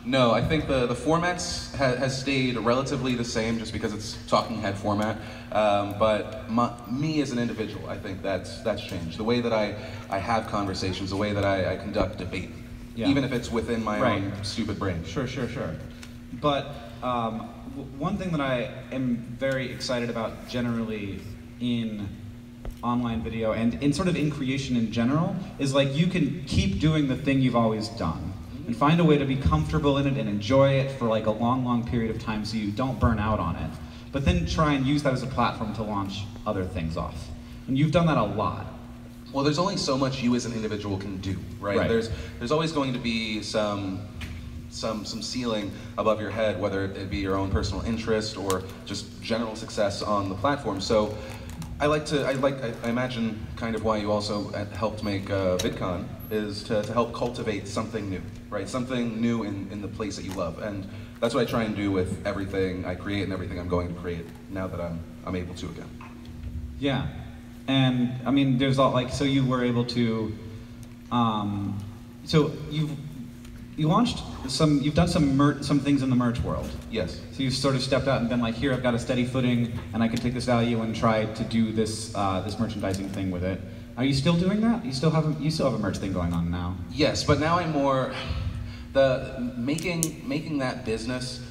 No, I think the formats has stayed relatively the same just because it's talking head format. But me as an individual, I think that's changed. The way that I have conversations, the way that I conduct debate, even if it's within my own stupid brain. Sure. But one thing that I am very excited about generally in online video and in sort of in creation in general is like you can keep doing the thing you've always done and find a way to be comfortable in it and enjoy it for like a long period of time so you don't burn out on it. But then try and use that as a platform to launch other things off. And you've done that a lot. Well, there's only so much you as an individual can do, right? There's always going to be some ceiling above your head, whether it be your own personal interest or just general success on the platform. So I imagine kind of why you also helped make VidCon is to help cultivate something new, right? Something new in the place that you love. And that's what I try and do with everything I create and everything I'm going to create now that I'm able to again. Yeah. And I mean, there's all like, so you were able to, so you launched you've done some things in the merch world. Yes. So you've sort of stepped out and been like, here, I've got a steady footing, and I can take this value and try to do this this merchandising thing with it. Are you still doing that? You still have a merch thing going on now? Yes, but now I'm more making that business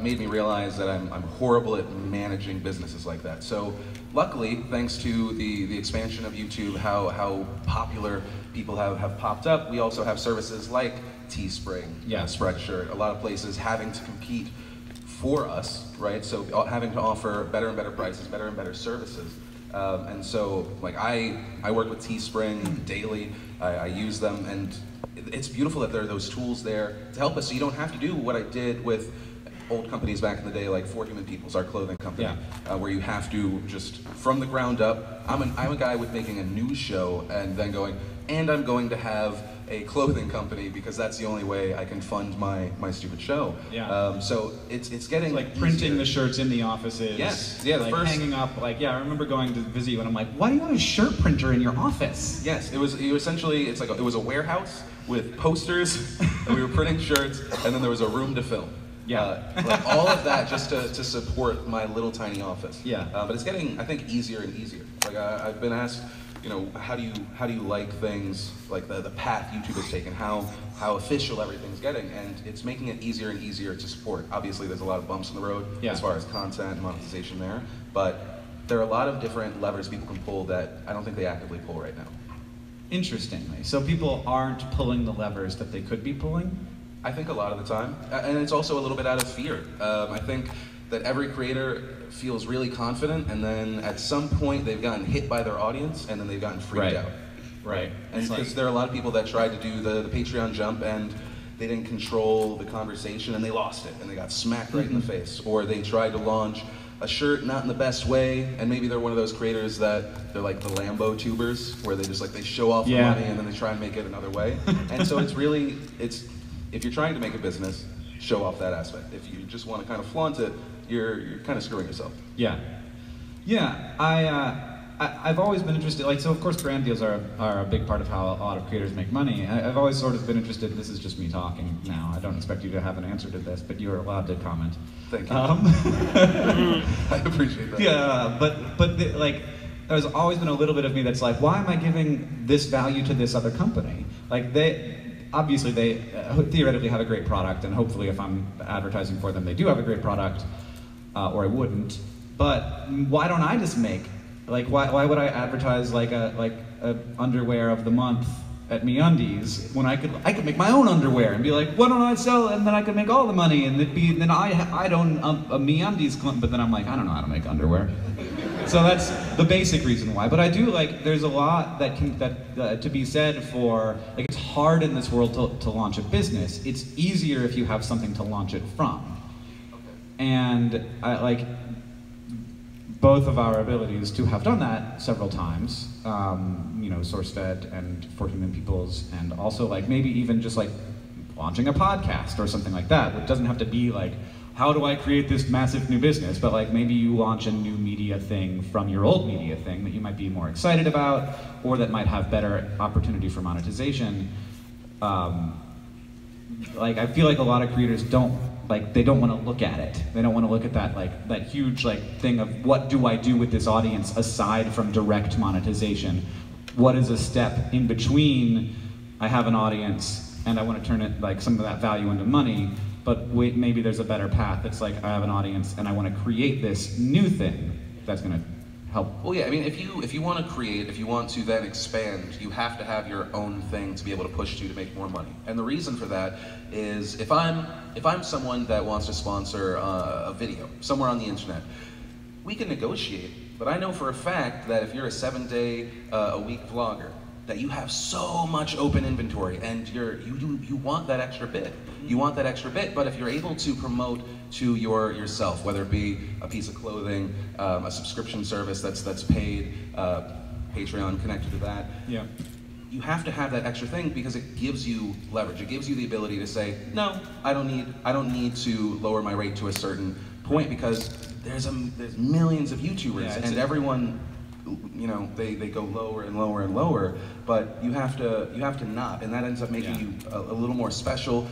made me realize that I'm horrible at managing businesses like that. So luckily, thanks to the expansion of YouTube, how popular people have popped up, we also have services like Teespring, Spreadshirt, a lot of places having to compete for us, right? So having to offer better and better prices, better and better services. And so like I work with Teespring daily, I use them, and it's beautiful that there are those tools there to help us so you don't have to do what I did with old companies back in the day, like For Human People's, our clothing company, where you have to just, from the ground up, I'm a guy with making a news show and then going, and I'm going to have a clothing company because that's the only way I can fund my stupid show. Yeah. So it's getting like printing easier. The shirts in the offices. Yes. Yeah. Like hanging up. Like I remember going to visit you and I'm like, why do you want a shirt printer in your office? Yes. It was essentially it was a warehouse with posters and we were printing shirts and then there was a room to film. Yeah. Like all of that just to support my little tiny office. Yeah. But it's getting, I think, easier and easier. Like I've been asked, you know, how do you like things like the path YouTube has taken, how official everything's getting, and it's making it easier and easier to support. Obviously, there's a lot of bumps in the road as far as content and monetization there, but there are a lot of different levers people can pull that I don't think they actively pull right now. Interestingly, so people aren't pulling the levers that they could be pulling? I think a lot of the time, and it's also a little bit out of fear. I think that every creator feels really confident, and then at some point they've gotten hit by their audience, and then they've gotten freaked out. Right. And because there are a lot of people that tried to do the Patreon jump, and they didn't control the conversation, and they lost it, and they got smacked right in the face. Or they tried to launch a shirt not in the best way, and maybe they're one of those creators that they're like the Lambo tubers, where they just like they show off the money and then they try and make it another way. And so it's really, if you're trying to make a business, show off that aspect. If you just want to kind of flaunt it, you're kind of screwing yourself. Yeah. Yeah, I've always been interested, like, so of course brand deals are a big part of how a lot of creators make money. I've always sort of been interested, this is just me talking now, I don't expect you to have an answer to this, but you're allowed to comment. Thank you. I appreciate that. Yeah, but like, there's always been a little bit of me that's like, why am I giving this value to this other company? Like obviously they theoretically have a great product, and hopefully if I'm advertising for them, they do have a great product, or I wouldn't. But why don't I just make, like, why would I advertise like a underwear of the month at MeUndies when I could make my own underwear and be like, why don't I sell, and then I could make all the money, and then I'd own a MeUndies club, but then I'm like, I don't know how to make underwear. So that's the basic reason why. But I do like, there's a lot that to be said for, like, it's hard in this world to launch a business. It's easier if you have something to launch it from. Okay. And I like both of our abilities to have done that several times, you know, SourceFed and For Human People's, and also like maybe even just like launching a podcast or something like that. It doesn't have to be like, how do I create this massive new business? But like maybe you launch a new media thing from your old media thing that you might be more excited about, or that might have better opportunity for monetization. like I feel like a lot of creators don't they don't want to look at it. They don't want to look at that that huge thing of what do I do with this audience aside from direct monetization. What is a step in between? I have an audience and I want to turn it some of that value into money, but wait, maybe there's a better path. It's I have an audience and I want to create this new thing that's going to help. Well, yeah, I mean, if you want to create, if you want to then expand, you have to have your own thing to be able to push to make more money. And the reason for that is if I'm someone that wants to sponsor a video somewhere on the internet, we can negotiate. But I know for a fact that if you're a 7-day-a-week vlogger, that you have so much open inventory, and you want that extra bit. You want that extra bit, but if you're able to promote to yourself, whether it be a piece of clothing, a subscription service that's paid, Patreon connected to that, yeah, you have to have that extra thing because it gives you leverage. It gives you the ability to say, no, I don't need to lower my rate to a certain point because there's millions of YouTubers, and everyone, they go lower and lower and lower, but you have to not, and that ends up making you a little more special.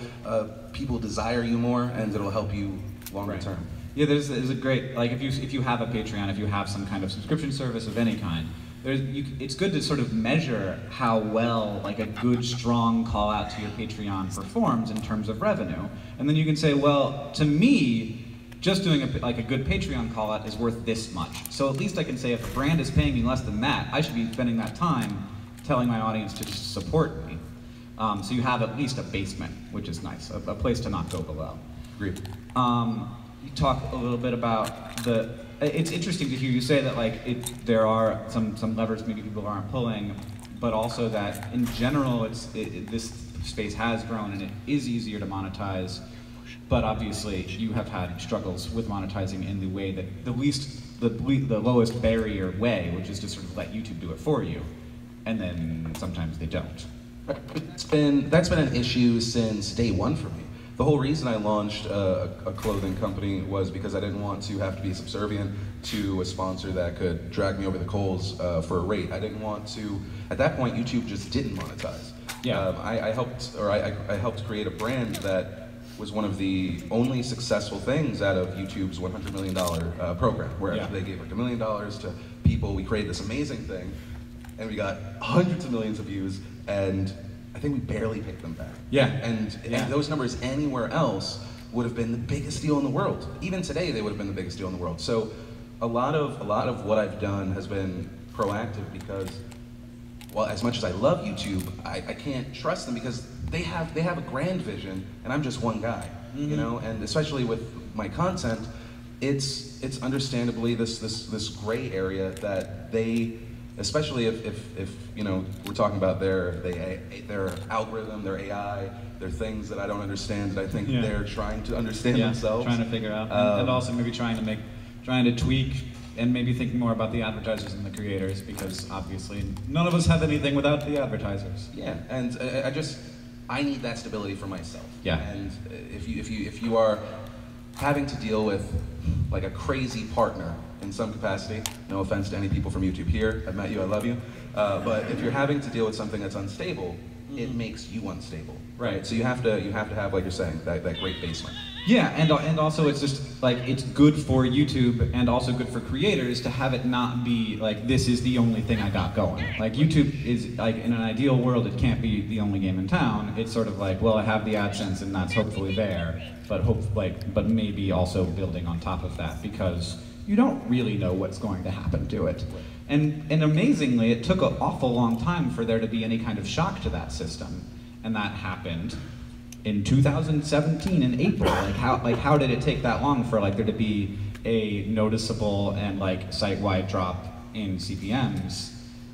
People desire you more, and it'll help you longer term. Yeah, there's a great, if you have a Patreon, if you have some kind of subscription service of any kind, it's good to sort of measure how well a good strong call out to your Patreon performs in terms of revenue, and then you can say, well, to me, just doing a good Patreon call out is worth this much. So at least I can say if a brand is paying me less than that, I should be spending that time telling my audience to just support me. So you have at least a basement, which is nice, a place to not go below. Agreed. You talk a little bit about it's interesting to hear you say that there are some levers maybe people aren't pulling, but also that in general this space has grown and it is easier to monetize. But obviously, you have had struggles with monetizing in the way that the lowest barrier way, which is to sort of let YouTube do it for you, and then sometimes they don't. That's been an issue since day one for me. The whole reason I launched a clothing company was because I didn't want to have to be subservient to a sponsor that could drag me over the coals for a rate. I didn't want to. At that point, YouTube just didn't monetize. Yeah. I helped create a brand that was one of the only successful things out of YouTube's $100 million program, where they gave $1 million to people. We created this amazing thing, and we got hundreds of millions of views, and I think we barely picked them back. Yeah. And those numbers anywhere else would have been the biggest deal in the world. Even today, they would have been the biggest deal in the world. So a lot of what I've done has been proactive because, well, as much as I love YouTube, I can't trust them because they have a grand vision, and I'm just one guy, And especially with my content, it's understandably this gray area that they, especially if we're talking about their algorithm, their AI, their things that I don't understand that I think they're trying to understand themselves, trying to figure out, and also maybe trying to tweak. And maybe thinking more about the advertisers and the creators, because obviously none of us have anything without the advertisers. Yeah, and I need that stability for myself. Yeah. And if you are having to deal with a crazy partner in some capacity, no offense to any people from YouTube here, I've met you, I love you, but if you're having to deal with something that's unstable, it makes you unstable. Right. So you have to have, like you're saying, that great basement. Yeah, and also it's just it's good for YouTube and also good for creators to have it not be this is the only thing I got going. YouTube is in an ideal world it can't be the only game in town. It's sort of well, I have the AdSense and that's hopefully there, but but maybe also building on top of that because you don't really know what's going to happen to it. And amazingly, it took an awful long time for there to be any kind of shock to that system, and that happened in 2017 in April. How did it take that long for there to be a noticeable and site-wide drop in CPMs?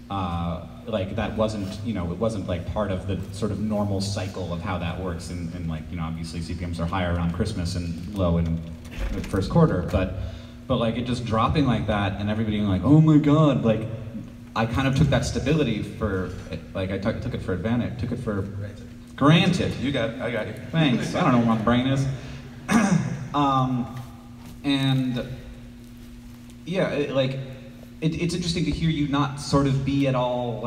That wasn't it wasn't part of the sort of normal cycle of how that works. And obviously CPMs are higher around Christmas and low in the first quarter, but it just dropping like that and everybody being oh my god, I kind of took that stability for I took it for advantage, took it for granted. You got it. I got you. Thanks. I don't know where my brain is. And yeah, it's interesting to hear you not sort of be at all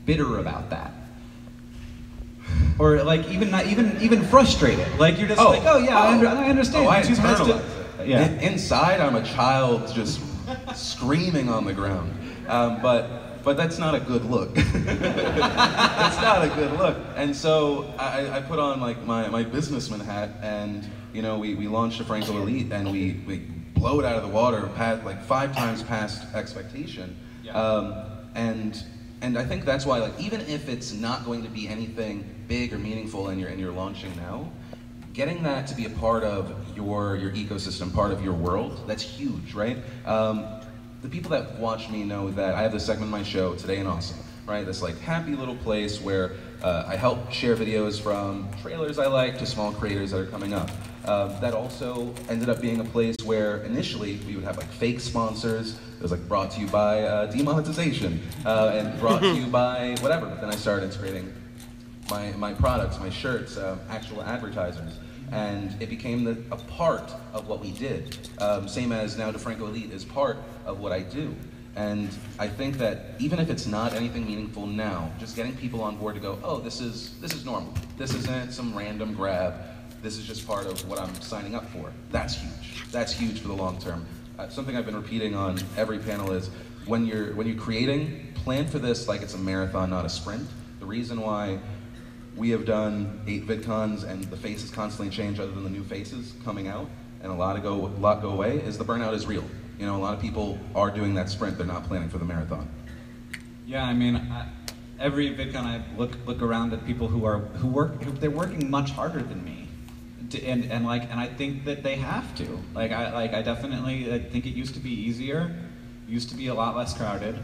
bitter about that. Or like even frustrated. Like you're just like, oh yeah, I understand. Oh, I You're supposed internalize to- it. Yeah. Inside, I'm a child just screaming on the ground. But that's not a good look. It's not a good look. And so I put on like my businessman hat, and you know we launched DeFranco Elite, and we blow it out of the water like 5 times past expectation. Yeah. And I think that's why, like, even if it's not going to be anything big or meaningful and you're launching now, getting that to be a part of your ecosystem, part of your world, that's huge, right? The people that watch me know that I have this segment in my show, Today in Awesome, right? This like happy little place where I help share videos from trailers I like to small creators that are coming up. That also ended up being a place where initially we would have like fake sponsors. It was like brought to you by demonetization and brought to you by whatever. But then I started integrating my products, my shirts, actual advertisers. And it became a part of what we did. Same as now DeFranco Elite is part of what I do. And I think that even if it's not anything meaningful now, just getting people on board to go, oh, this is normal. This isn't some random grab. This is just part of what I'm signing up for. That's huge. That's huge for the long term. Something I've been repeating on every panel is when you're creating, plan for this like it's a marathon, not a sprint. The reason why we have done 8 VidCons and the faces constantly change other than the new faces coming out and a lot go away is the burnout is real. You know, a lot of people are doing that sprint, they're not planning for the marathon. Yeah, I mean, every VidCon I look around at people they're working much harder than me. And I think that they have to. I definitely think it used to be easier, used to be a lot less crowded.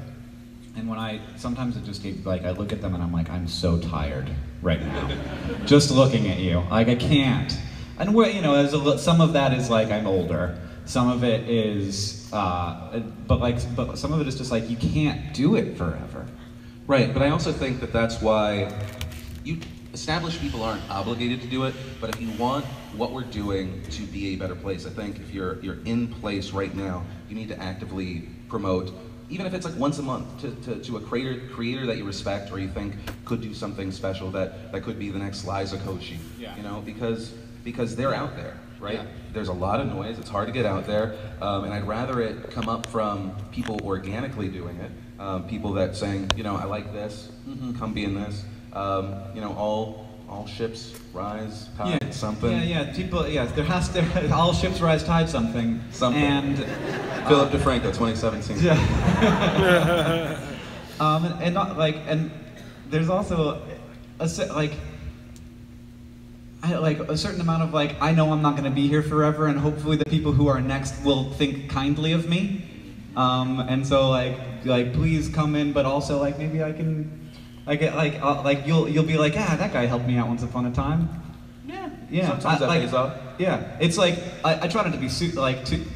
And sometimes it just I look at them and I'm like, I'm so tired right now, just looking at you. Like I can't. And you know, some of that is like I'm older. Some of it is, but some of it is just like you can't do it forever. Right. But I also think that that's why established people aren't obligated to do it. But if you want what we're doing to be a better place, I think if you're in place right now, you need to actively promote. Even if it's like once a month to a creator that you respect or you think could do something special that could be the next Liza Koshy, yeah. You know, because they're out there, right? Yeah. There's a lot of noise, it's hard to get out there, and I'd rather it come up from people organically doing it, people that saying, you know, I like this, come be in this, you know, all ships rise, tide, something. Yeah, people, all ships rise, tide, something. And Philip DeFranco, 2017. Yeah. And there's also a certain amount of I know I'm not going to be here forever, and hopefully the people who are next will think kindly of me. And so please come in, but also maybe I can. You'll be like, that guy helped me out once upon a time. Yeah. Sometimes that pays off. Yeah, it's I try not to be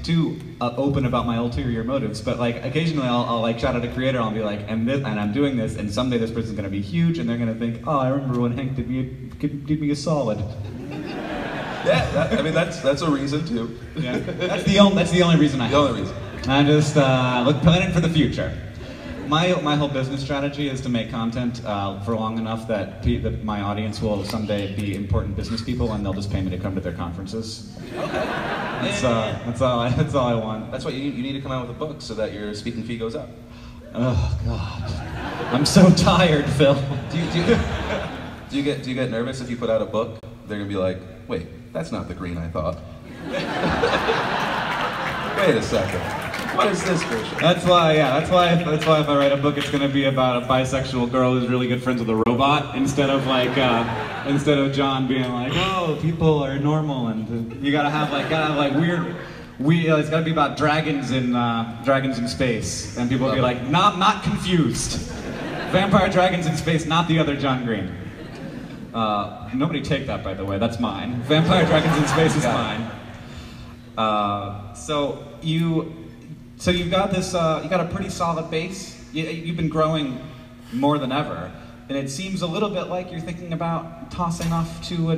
too open about my ulterior motives, but occasionally I'll shout out a creator, I'll be like, and I'm doing this, and someday this person's gonna be huge, and they're gonna think, oh, I remember when Hank did me a solid. Yeah, I mean that's a reason too. Yeah, that's the only reason I. The only reason. I just planning for the future. My whole business strategy is to make content for long enough that my audience will someday be important business people, and they'll just pay me to come to their conferences. Okay. That's all I want. That's why you need to come out with a book so that your speaking fee goes up. Oh God, I'm so tired, Phil. Do you get nervous if you put out a book? They're gonna be like, wait, that's not the Green I thought. Wait a second. What is this bullshit? That's why if I write a book, it's gonna be about a bisexual girl who's really good friends with a robot, instead of John being like, oh, people are normal, and you gotta have weird. It's gotta be about dragons in space, and people will be like, not confused. Vampire dragons in space, not the other John Green. Nobody take that, by the way. That's mine. Vampire dragons in space is mine. So you've got this. You got a pretty solid base. You've been growing more than ever, and it seems a little bit like you're thinking about tossing off to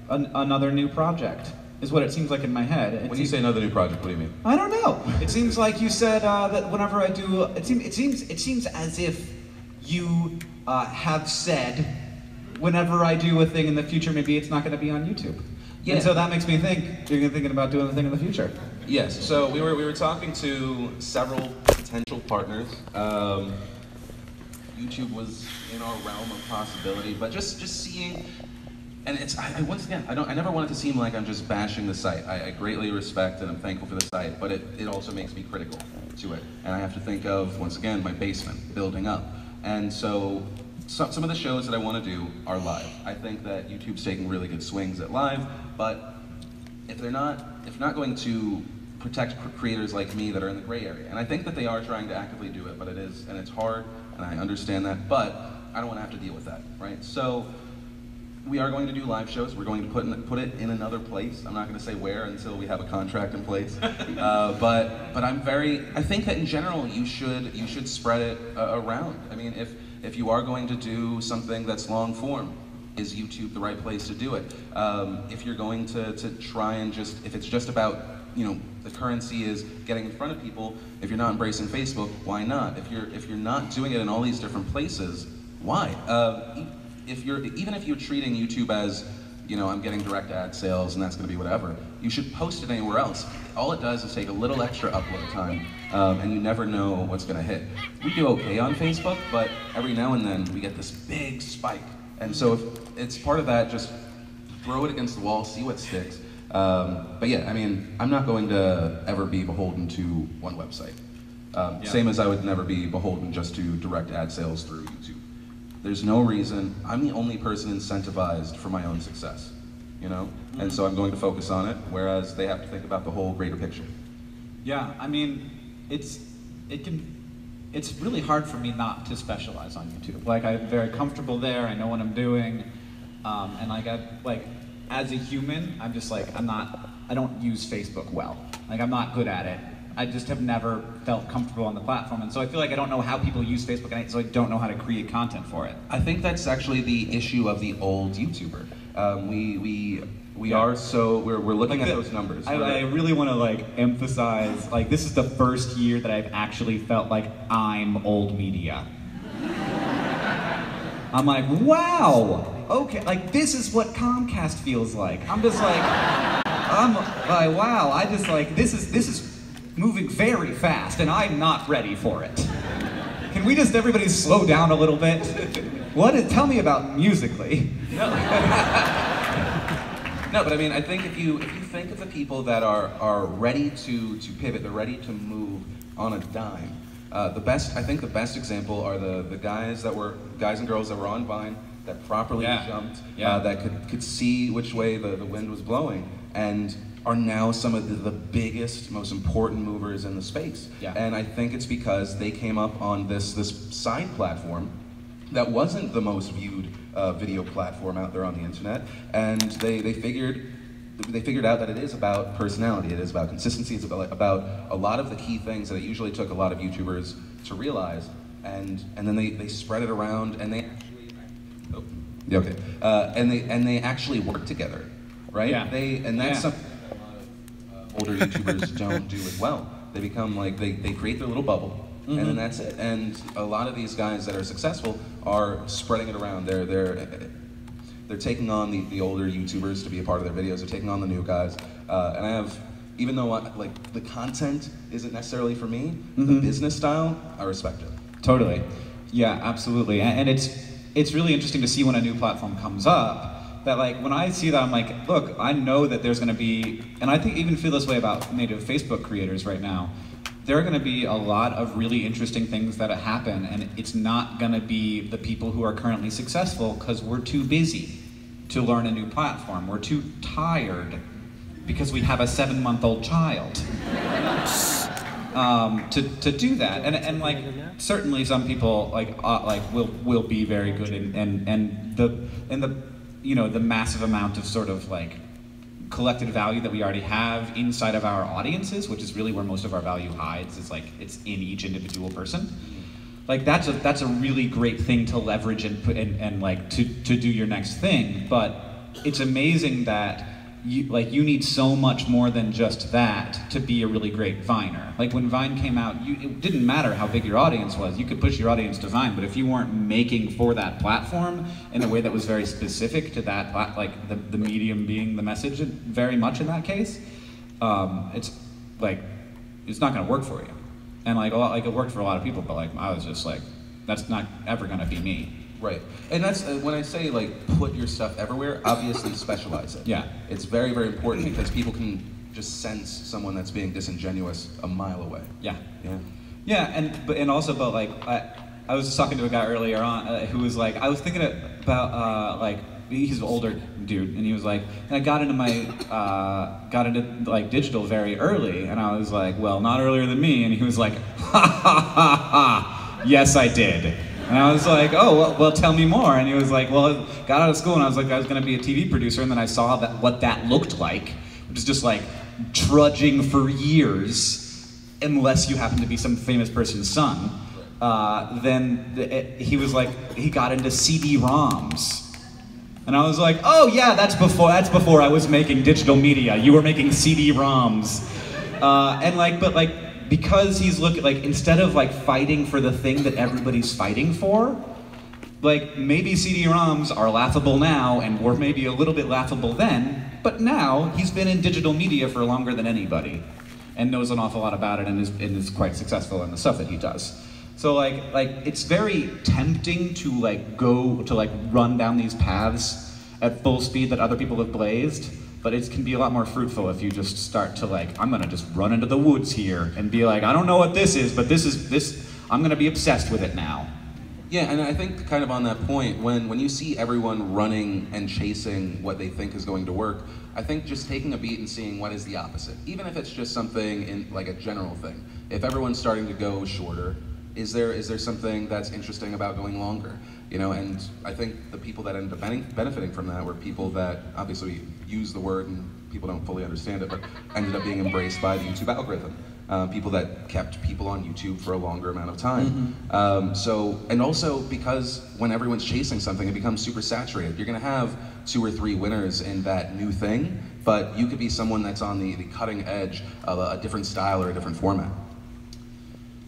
another new project. Is what it seems like in my head. When you say another new project, what do you mean? I don't know. It seems like you said that whenever I do, it seems as if you have said whenever I do a thing in the future, maybe it's not going to be on YouTube. Yeah. And so that makes me think, you're thinking about doing the thing in the future. Yes, so we were talking to several potential partners. YouTube was in our realm of possibility, but just seeing, and it's, once again, I never want it to seem like I'm just bashing the site. I greatly respect and I'm thankful for the site, but it also makes me critical to it. And I have to think of, once again, my basement, building up. And so, some of the shows that I want to do are live. I think that YouTube's taking really good swings at live, but if they're not going to protect creators like me that are in the gray area, and I think that they are trying to actively do it, but it's hard, and I understand that, but I don't want to have to deal with that, right? So we are going to do live shows. We're going to put it in another place. I'm not going to say where until we have a contract in place. But I think that in general you should spread it around. I mean, if you are going to do something that's long form, is YouTube the right place to do it? If you're going to try and if it's just about, the currency is getting in front of people, if you're not embracing Facebook, why not? If you're not doing it in all these different places, why? Even if you're treating YouTube as, I'm getting direct ad sales and that's going to be whatever, you should post it anywhere else. All it does is take a little extra upload time, and you never know what's going to hit. We do okay on Facebook, but every now and then we get this big spike. And so if it's part of that, just throw it against the wall, see what sticks. But yeah, I mean, I'm not going to ever be beholden to one website. Same as I would never be beholden just to direct ad sales through YouTube. There's no reason. I'm the only person incentivized for my own success, And so I'm going to focus on it, whereas they have to think about the whole greater picture. Yeah, I mean, it's really hard for me not to specialize on YouTube. Like, I'm very comfortable there. I know what I'm doing, and as a human, I'm just like, I don't use Facebook well. Like, I'm not good at it. I just have never felt comfortable on the platform, and so I feel like I don't know how people use Facebook, and so I don't know how to create content for it. I think that's actually the issue of the old YouTuber. We're looking at those numbers. I really want to emphasize, this is the first year that I've actually felt like I'm old media. I'm like, wow, okay, this is what Comcast feels like. I'm just like, wow, this is moving very fast, and I'm not ready for it. Can we just everybody slow down a little bit? Tell me about Musically. No. No, but I mean, I think if you think of the people that are ready to pivot, they're ready to move on a dime. The best example are the guys and girls that were on Vine, that properly jumped, that could see which way the wind was blowing, and are now some of the biggest, most important movers in the space. Yeah. And I think it's because they came up on this side platform that wasn't the most viewed video platform out there on the internet, and they figured out that it is about personality, it is about consistency, it's about a lot of the key things that it usually took a lot of YouTubers to realize, and then they spread it around, and they they actually work together, right? Yeah. That's something that a lot of older YouTubers don't do as well. They become they create their little bubble. Mm-hmm. And then that's it. And a lot of these guys that are successful are spreading it around. They're taking on the older YouTubers to be a part of their videos. They're taking on the new guys. And I have, even though the content isn't necessarily for me, the business style, I respect it. Totally. Yeah, absolutely. And it's really interesting to see when a new platform comes up, that when I see that, I'm like, look, I know that there's going to be, and I think even feel this way about native Facebook creators right now. There are going to be a lot of really interesting things that happen, and it's not going to be the people who are currently successful because we're too busy to learn a new platform. We're too tired because we have a 7-month-old child to do that. And certainly some people will be very good, and the massive amount of sort of collected value that we already have inside of our audiences, which is really where most of our value hides, is it's in each individual person. That's a really great thing to leverage and put and to do your next thing. But it's amazing that you need so much more than just that to be a really great Viner. Like when Vine came out, it didn't matter how big your audience was. You could push your audience to Vine, but if you weren't making for that platform in a way that was very specific to that, like the medium being the message, very much in that case, it's not going to work for you. And it worked for a lot of people, but like I was just like, that's not ever going to be me. Right, and that's when I say like put your stuff everywhere. Obviously, specialize it. Yeah, it's very, very important because people can just sense someone that's being disingenuous a mile away. Yeah, yeah, yeah, and also, but like I was just talking to a guy earlier on who was like, I was thinking about like he's an older dude, and he was like, and I got into like digital very early, and I was like, well, not earlier than me, and he was like, ha ha ha ha, yes I did. And I was like, oh, well, tell me more. And he was like, well, I got out of school and I was like, I was gonna be a TV producer, and then I saw what that looked like, which is just like trudging for years, unless you happen to be some famous person's son. Then he was like, he got into CD-ROMs. And I was like, oh yeah, that's before I was making digital media. You were making CD-ROMs. Because he's looking, like, instead of like fighting for the thing that everybody's fighting for, like maybe CD-ROMs are laughable now and were maybe a little bit laughable then, but now he's been in digital media for longer than anybody and knows an awful lot about it and is quite successful in the stuff that he does. So like it's very tempting to like go to like run down these paths at full speed that other people have blazed. But it can be a lot more fruitful if you just start to like, I'm gonna just run into the woods here and be like, I don't know what this is, but I'm gonna be obsessed with it now. Yeah, and I think kind of on that point, when you see everyone running and chasing what they think is going to work, I think just taking a beat and seeing what is the opposite, even if it's just something in like a general thing. If everyone's starting to go shorter, is there something that's interesting about going longer? You know, and I think the people that ended up benefiting from that were people that obviously use the word and people don't fully understand it, but ended up being embraced by the YouTube algorithm. People that kept people on YouTube for a longer amount of time. Mm-hmm. And also because when everyone's chasing something, it becomes super saturated. You're gonna have 2 or 3 winners in that new thing, but you could be someone that's on the cutting edge of a different style or a different format.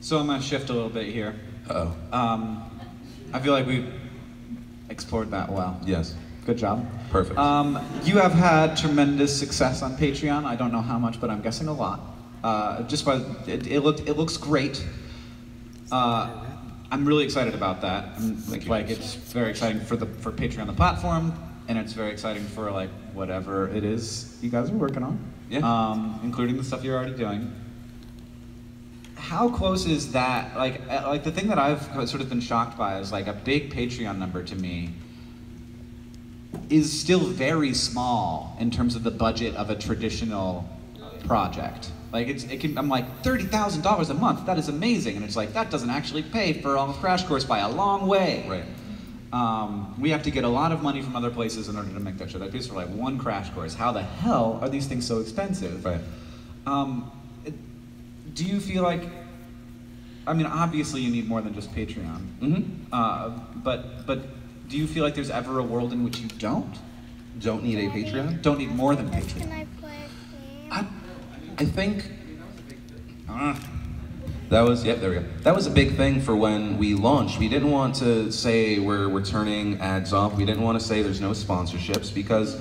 So I'm gonna shift a little bit here. Uh-oh. I feel like we've explored that well. Yes. Good job. Perfect. You have had tremendous success on Patreon. I don't know how much, but I'm guessing a lot. Just by it looks great. I'm really excited about that. It's very exciting for Patreon, the platform, and it's very exciting for like whatever it is you guys are working on. Yeah. Including the stuff you're already doing. How close is that? Like the thing that I've sort of been shocked by is like a big Patreon number to me is still very small in terms of the budget of a traditional project. Like I'm like $30,000 a month. That is amazing, and it's like that doesn't actually pay for a Crash Course by a long way. Right. We have to get a lot of money from other places in order to make that show. That pays for like 1 Crash Course. How the hell are these things so expensive? Right. Do you feel like, I mean, obviously you need more than just Patreon. Mm-hmm. But do you feel like there's ever a world in which you don't need a Patreon? Don't need more than Patreon? Can I play a game? I think that was, yeah, there we go. That was a big thing for when we launched. We didn't want to say we're turning ads off. We didn't want to say there's no sponsorships because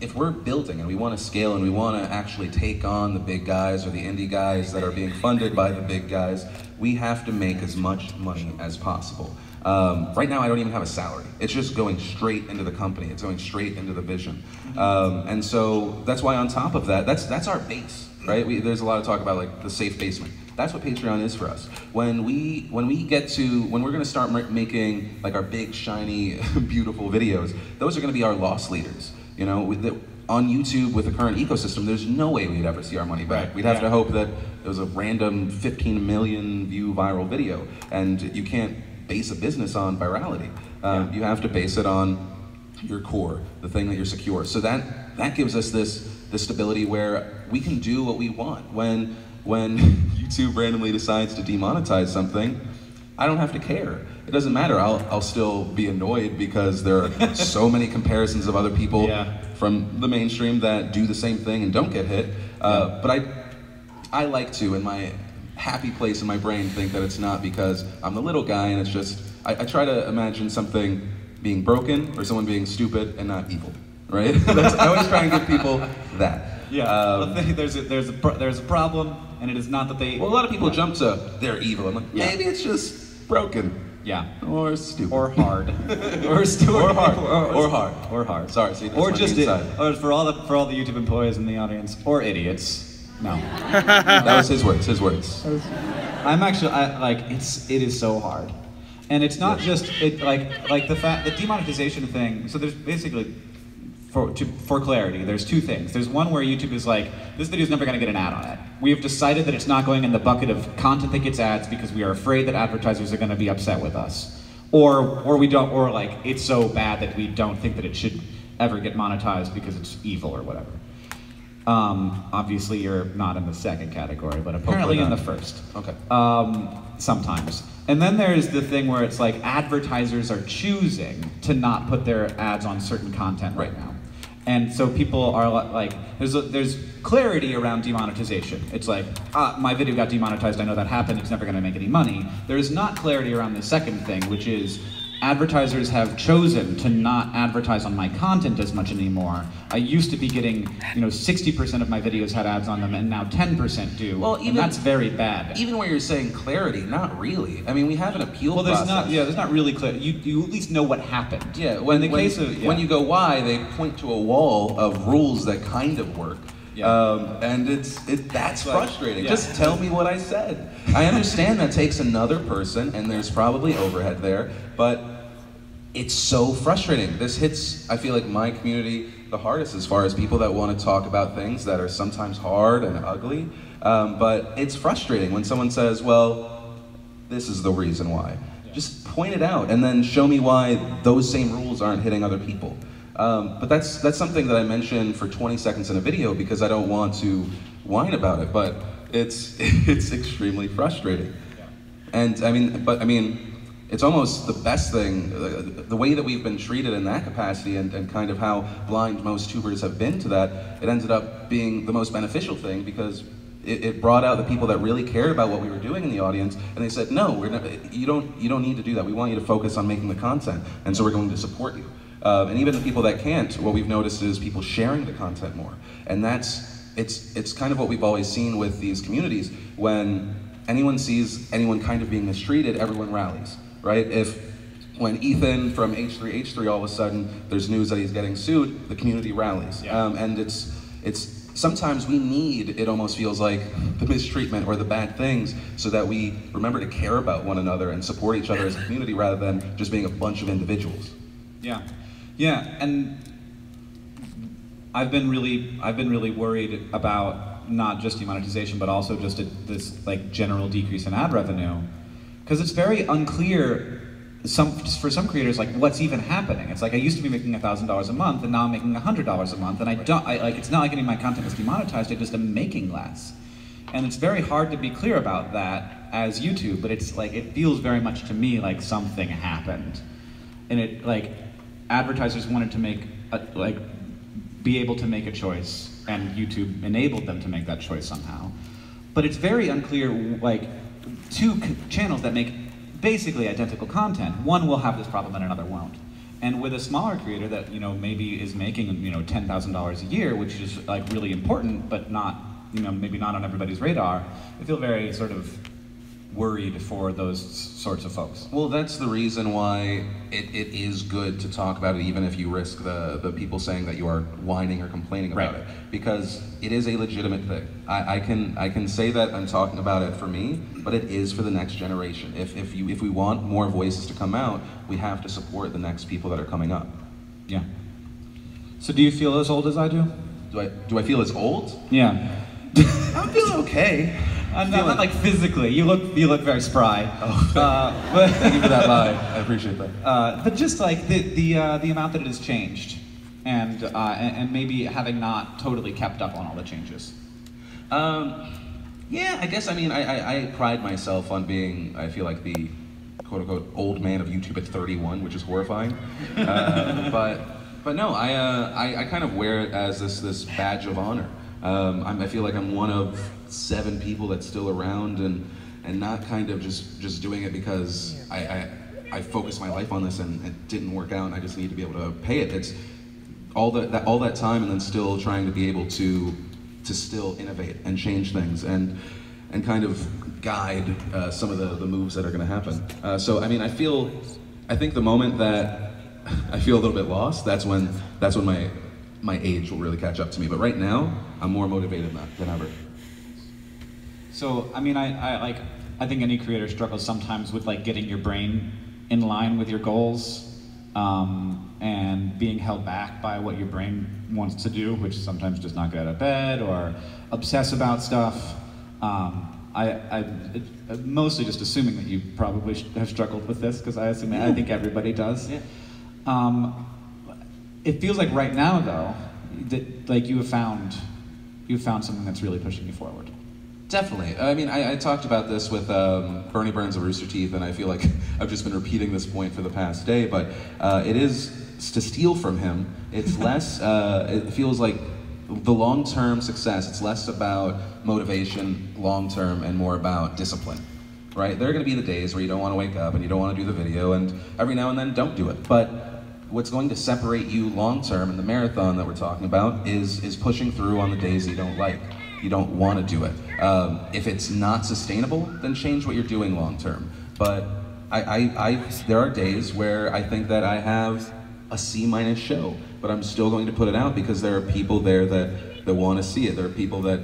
if we're building and we want to scale and we want to actually take on the big guys or the indie guys that are being funded by the big guys, we have to make as much money as possible. Right now I don't even have a salary. It's just going straight into the company. It's going straight into the vision. And so that's why on top of that, that's our base, right? There's a lot of talk about like the safe basement. That's what Patreon is for us. When we're gonna start making like our big, shiny, beautiful videos, those are gonna be our loss leaders. You know, on YouTube with the current ecosystem, there's no way we'd ever see our money back. We'd have to hope that it was a random 15 million view viral video, and you can't base a business on virality. You have to base it on your core, the thing that you're secure. So that gives us this stability where we can do what we want. When YouTube randomly decides to demonetize something, I don't have to care it doesn't matter. I'll still be annoyed because there are so many comparisons of other people from the mainstream that do the same thing and don't get hit. But I like to, in my happy place in my brain, think that it's not because I'm the little guy, and it's just, I try to imagine something being broken or someone being stupid and not evil, right? I always try and give people that. Yeah, there's a problem, and it is not that they... Well, a lot of people jump to, they're evil. I'm like, maybe it's just broken. Yeah. Or stupid. Or hard. or stupid. Or hard. Or hard. Or hard. Sorry, see, that's or my just inside. Or for all the YouTube employees in the audience, or idiots. No. That was his words. I'm actually, it is so hard. And it's not just, like the demonetization thing, so there's basically, for clarity, there's two things. There's one where YouTube is like, this video's never gonna get an ad on it. We have decided that it's not going in the bucket of content that gets ads because we are afraid that advertisers are gonna be upset with us. Or we don't, or like, it's so bad that we don't think that it should ever get monetized because it's evil or whatever. Obviously you're not in the second category, but apparently in the first. Okay. Sometimes. And then there's the thing where it's like advertisers are choosing to not put their ads on certain content right now. And so people are like, there's clarity around demonetization. It's like, my video got demonetized, I know that happened, it's never gonna make any money. There's not clarity around the second thing, which is advertisers have chosen to not advertise on my content as much anymore. I used to be getting, 60% of my videos had ads on them, and now 10% do. Well, and that's very bad. Even where you're saying clarity, not really. I mean, we have an appeal process. There's not really clear. You at least know what happened. Yeah, when you go why, they point to a wall of rules that kind of work. Yeah. And that's frustrating. Yeah. Just tell me what I said. I understand that takes another person, and there's probably overhead there, but it's so frustrating. This hits, I feel like, my community the hardest as far as people that want to talk about things that are sometimes hard and ugly. But it's frustrating when someone says, well, this is the reason why. Just point it out and then show me why those same rules aren't hitting other people. But that's something that I mention for 20 seconds in a video because I don't want to whine about it, but it's extremely frustrating. And I mean, it's almost the best thing, the way that we've been treated in that capacity and kind of how blind most tubers have been to that, it ended up being the most beneficial thing because it brought out the people that really cared about what we were doing in the audience, and they said, no, you don't need to do that. We want you to focus on making the content, and so we're going to support you. And even the people that can't, what we've noticed is people sharing the content more. And it's kind of what we've always seen with these communities. When anyone sees anyone kind of being mistreated, everyone rallies, right? When Ethan from H3H3 all of a sudden, there's news that he's getting sued, the community rallies. Yeah. And it's sometimes we need, it almost feels like, the mistreatment or the bad things so that we remember to care about one another and support each other as a community rather than just being a bunch of individuals. Yeah. Yeah, and I've been really worried about not just demonetization, but also just this like general decrease in ad revenue, because it's very unclear. For some creators, like what's even happening. It's like I used to be making $1,000 a month, and now I'm making $100 a month, and it's not like any of my content is demonetized. I just am making less, and it's very hard to be clear about that as YouTube. But it's like it feels very much to me like something happened, and it like. Advertisers wanted to be able to make a choice, and YouTube enabled them to make that choice somehow. But it's very unclear, like, two channels that make basically identical content, one will have this problem and another won't. And with a smaller creator that, maybe is making, $10,000 a year, which is like really important, but not, maybe not on everybody's radar, I feel very sort of worried for those sorts of folks. Well, that's the reason why it is good to talk about it, even if you risk the people saying that you are whining or complaining about it, because it is a legitimate thing. I can say that I'm talking about it for me, but it is for the next generation. If we want more voices to come out, we have to support the next people that are coming up. Yeah. So do you feel as old as I do? Do I feel as old? Yeah. I'm feeling okay. I'm not like physically. You look very spry. Oh, but thank you for that lie. I appreciate that. But just like the amount that it has changed, and maybe having not totally kept up on all the changes. Yeah, I guess. I mean, I pride myself on being, I feel like, the quote-unquote old man of YouTube at 31, which is horrifying. But no, I kind of wear it as this badge of honor. I feel like I'm one of 7 people that's still around and not kind of just doing it because I focused my life on this and it didn't work out and I just need to be able to pay it. It's all that time and then still trying to be able to still innovate and change things and kind of guide some of the moves that are going to happen. So I mean, I think the moment that I feel a little bit lost, that's when my age will really catch up to me. But right now, I'm more motivated than ever. So I mean, I think any creator struggles sometimes with like getting your brain in line with your goals, and being held back by what your brain wants to do, which sometimes just not get out of bed or obsess about stuff. I'm mostly just assuming that you probably have struggled with this, because I think everybody does. Yeah. It feels like right now, though, that like you have found something that's really pushing you forward. Definitely. I mean, I talked about this with Bernie Burns of Rooster Teeth, and I feel like I've just been repeating this point for the past day, but it is, to steal from him, it's less, it feels like the long-term success, it's less about motivation long-term and more about discipline, right? There are going to be the days where you don't want to wake up and you don't want to do the video, and every now and then don't do it. But what's going to separate you long-term in the marathon that we're talking about is pushing through on the days you don't like. You don't want to do it. If it's not sustainable, then change what you're doing long-term. But there are days where I think that I have a C- show, but I'm still going to put it out because there are people there that want to see it. There are people that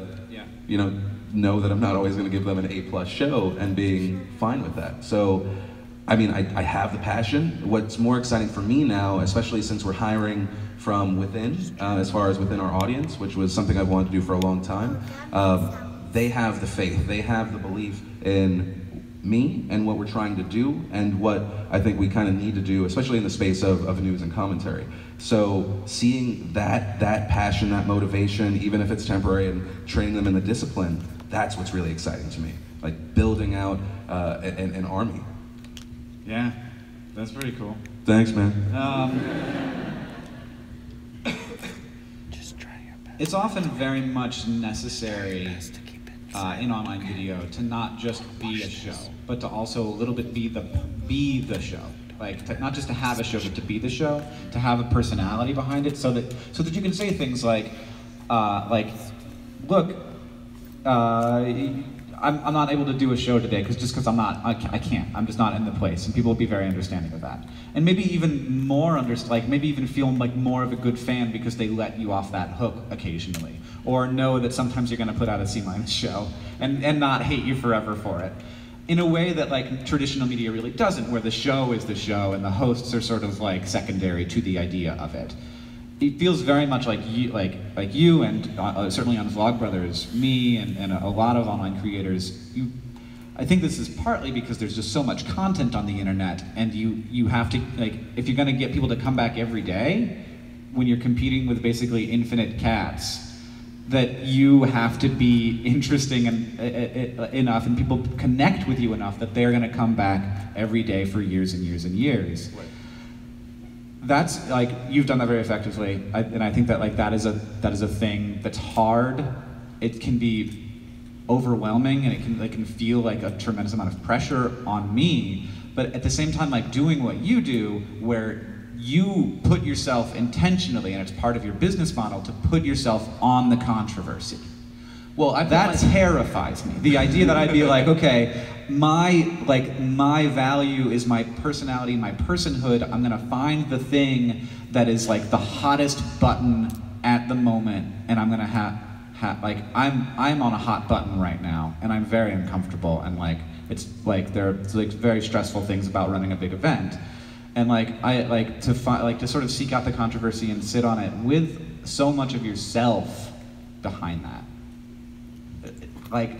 know that I'm not always going to give them an A+ show and being fine with that. So, I mean, I have the passion. What's more exciting for me now, especially since we're hiring from within, as far as within our audience, which was something I've wanted to do for a long time, they have the faith, they have the belief in me and what we're trying to do and what I think we kind of need to do, especially in the space of news and commentary. So seeing that passion, that motivation, even if it's temporary, and training them in the discipline, that's what's really exciting to me. Like building out an army. Yeah, that's pretty cool. Thanks, man. It's often very much necessary in online video to not just be a show, but to also a little bit be the show. Like not just to have a show, but to be the show, to have a personality behind it, so that you can say things like, look, I'm not able to do a show today because I can't. I'm just not in the place, and people will be very understanding of that. And maybe even more maybe even feel like more of a good fan because they let you off that hook occasionally, or know that sometimes you're going to put out a C- show and not hate you forever for it. In a way that like traditional media really doesn't, where the show is the show and the hosts are sort of like secondary to the idea of it. It feels very much like you and certainly on Vlogbrothers, me and a lot of online creators. I think this is partly because there's just so much content on the internet, and you have to, like, if you're going to get people to come back every day, when you're competing with basically infinite cats, that you have to be interesting enough, and people connect with you enough that they're going to come back every day for years and years and years. Right. That's like, you've done that very effectively, and I think that like that is a thing that's hard. It can be overwhelming, and it can feel like a tremendous amount of pressure on me. But at the same time, like doing what you do, where you put yourself intentionally, and it's part of your business model to put yourself on the controversy. Well, that terrifies me. The idea that I'd be like, okay, my value is my personality, my personhood. I'm gonna find the thing that is like the hottest button at the moment, and I'm gonna I'm on a hot button right now, and I'm very uncomfortable, and like it's like there's like very stressful things about running a big event, and like I like to sort of seek out the controversy and sit on it with so much of yourself behind that. Like,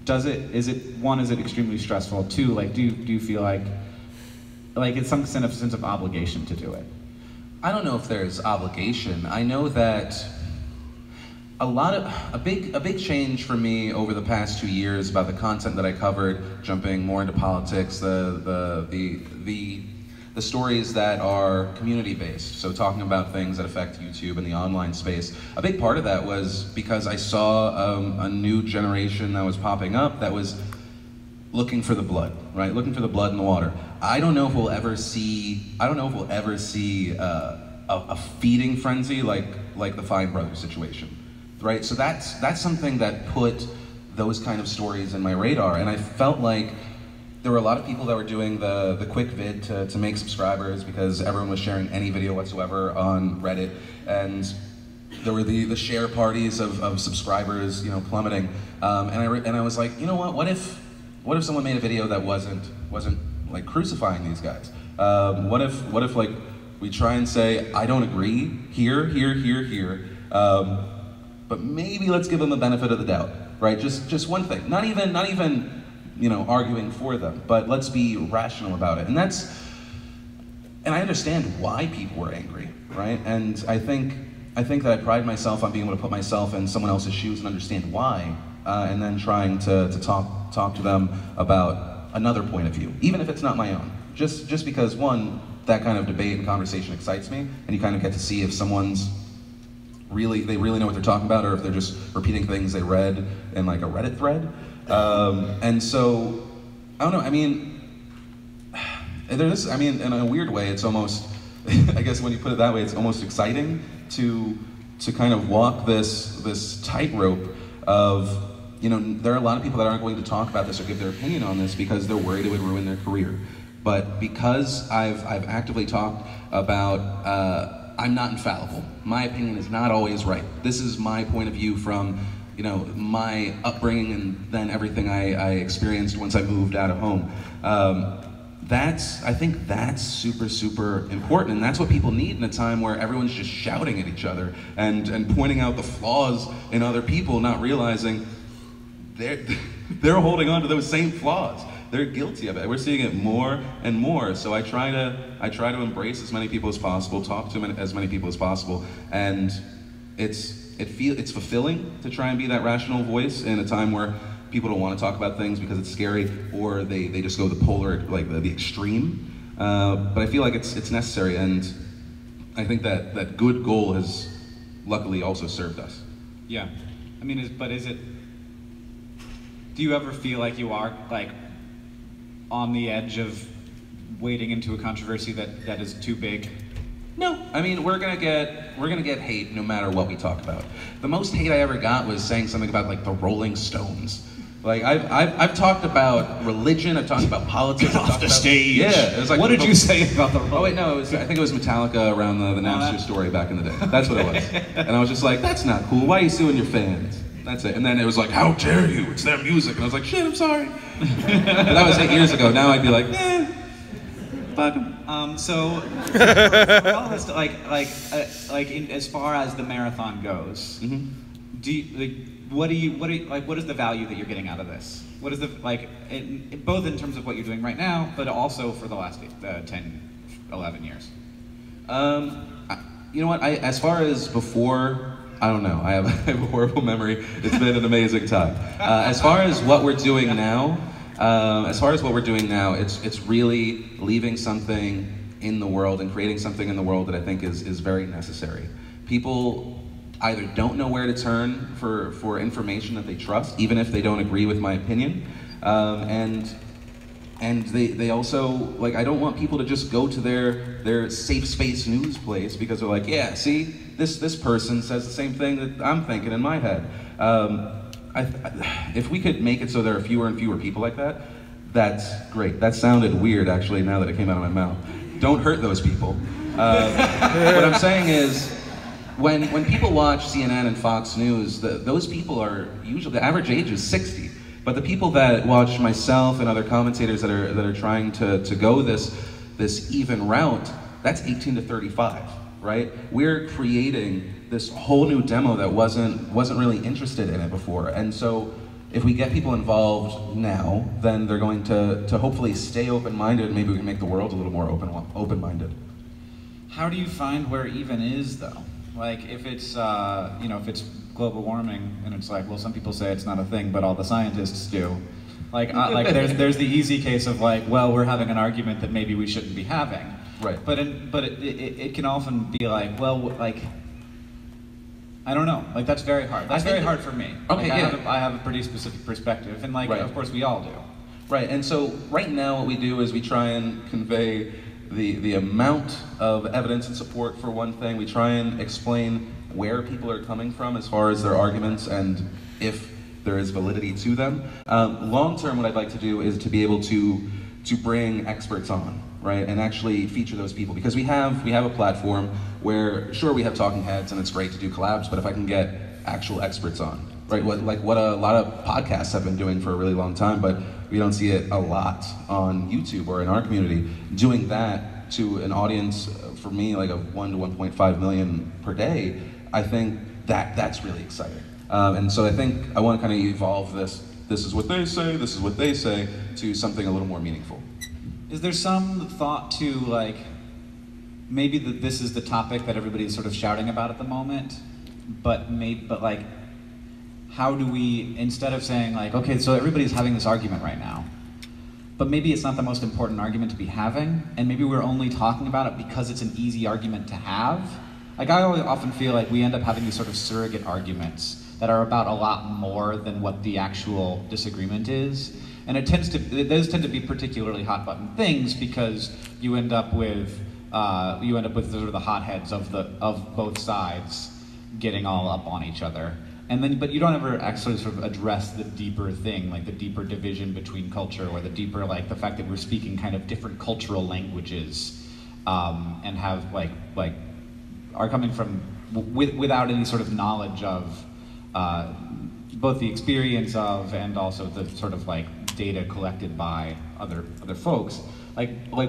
is it extremely stressful? Two, like, do you feel like it's some sense of obligation to do it? I don't know if there's obligation. I know that a big change for me over the past 2 years about the content that I covered, jumping more into politics, the stories that are community-based, so talking about things that affect YouTube and the online space. A big part of that was because I saw a new generation that was popping up that was looking for the blood, right? Looking for the blood in the water. I don't know if we'll ever see a feeding frenzy like the Fine Brothers situation, right? So that's something that put those kind of stories in my radar, and I felt like there were a lot of people that were doing the quick vid to make subscribers because everyone was sharing any video whatsoever on Reddit, and there were the share parties of subscribers, you know, plummeting. And I was like, you know what if someone made a video that wasn't like crucifying these guys? What if like we try and say, I don't agree here, but maybe let's give them the benefit of the doubt, right? Just one thing, not even you know, arguing for them, but let's be rational about it. And I understand why people were angry, right? And I think that I pride myself on being able to put myself in someone else's shoes and understand why, and then trying to talk to them about another point of view, even if it's not my own. Just because, one, that kind of debate and conversation excites me, and you kind of get to see if someone's they really know what they're talking about, or if they're just repeating things they read in like a Reddit thread. And so, I don't know, I mean, in a weird way, it's almost, I guess when you put it that way, it's almost exciting to kind of walk this tightrope of, you know, there are a lot of people that aren't going to talk about this or give their opinion on this because they're worried it would ruin their career. But because I've actively talked about, I'm not infallible. My opinion is not always right. This is my point of view from, you know, my upbringing and then everything I experienced once I moved out of home. I think that's super important, and that's what people need in a time where everyone's just shouting at each other and pointing out the flaws in other people, not realizing they're holding on to those same flaws. They're guilty of it. We're seeing it more and more. So I try to embrace as many people as possible, talk to as many people as possible, and it's fulfilling to try and be that rational voice in a time where people don't want to talk about things because it's scary, or they just go the polar, like the extreme. But I feel like it's necessary, and I think that good goal has luckily also served us. Yeah, I mean, do you ever feel like you are like on the edge of wading into a controversy that is too big? No, I mean, we're gonna get hate no matter what we talk about. The most hate I ever got was saying something about like the Rolling Stones. Like I've talked about religion, I've talked about politics. Get off the stage. Yeah, it was like, what did you say about the Rolling? Oh wait, no, I think it was Metallica around the Napster story back in the day. That's what it was. And I was just like, that's not cool. Why are you suing your fans? That's it. And then it was like, how dare you? It's their music. And I was like, shit, I'm sorry. And that was 8 years ago. Now I'd be like, fuck 'em. So all this, as far as the marathon goes, what is the value that you're getting out of this? What is both in terms of what you're doing right now, but also for the last 10, 11 years? You know what? As far as before, I don't know. I have a horrible memory. It's been an amazing time. As far as what we're doing now, it's really leaving something in the world and creating something in the world that I think is very necessary. People either don't know where to turn for information that they trust, even if they don't agree with my opinion, and they also, like, I don't want people to just go to their safe space news place because they're like, yeah, see, this person says the same thing that I'm thinking in my head. If we could make it so there are fewer and fewer people like that, that's great. That sounded weird, actually, now that it came out of my mouth. Don't hurt those people. What I'm saying is, when people watch CNN and Fox News, those people are usually, the average age is 60. But the people that watch myself and other commentators that are trying to go this even route, that's 18 to 35, right? We're creating this whole new demo that wasn't really interested in it before. And so if we get people involved now, then they're going to hopefully stay open-minded, and maybe we can make the world a little more open-minded. How do you find where even is, though? Like if it's if it's global warming and it's like, well, some people say it's not a thing, but all the scientists do. Like there's the easy case of like, well, we're having an argument that maybe we shouldn't be having. Right. But it can often be like, well, like, I don't know. Like that's very hard. That's very hard for me. Okay, like, yeah. I have a pretty specific perspective, and like, of course, we all do. Right, and so right now what we do is we try and convey the amount of evidence and support for one thing. We try and explain where people are coming from as far as their arguments and if there is validity to them. Long term, what I'd like to do is to be able to bring experts on, right, and actually feature those people, because we have a platform where, sure, we have talking heads and it's great to do collabs, but if I can get actual experts on, right, what a lot of podcasts have been doing for a really long time, but we don't see it a lot on YouTube or in our community. Doing that to an audience, for me, like of 1 to 1.5 million per day, I think that's really exciting. And so I think I want to kind of evolve this is what they say, this is what they say, to something a little more meaningful. Is there some thought to like, maybe this is the topic that everybody's sort of shouting about at the moment, but like, how do we, instead of saying like, okay, so everybody's having this argument right now, but maybe it's not the most important argument to be having, and maybe we're only talking about it because it's an easy argument to have? Like I often feel like we end up having these sort of surrogate arguments that are about a lot more than what the actual disagreement is. And those tend to be particularly hot button things because you end up with sort of the hotheads of both sides getting all up on each other. And then, but you don't ever actually sort of address the deeper thing, like the deeper division between culture, or the deeper, like the fact that we're speaking kind of different cultural languages, and have are coming from without any sort of knowledge of both the experience of and also the sort of like data collected by other folks. Like what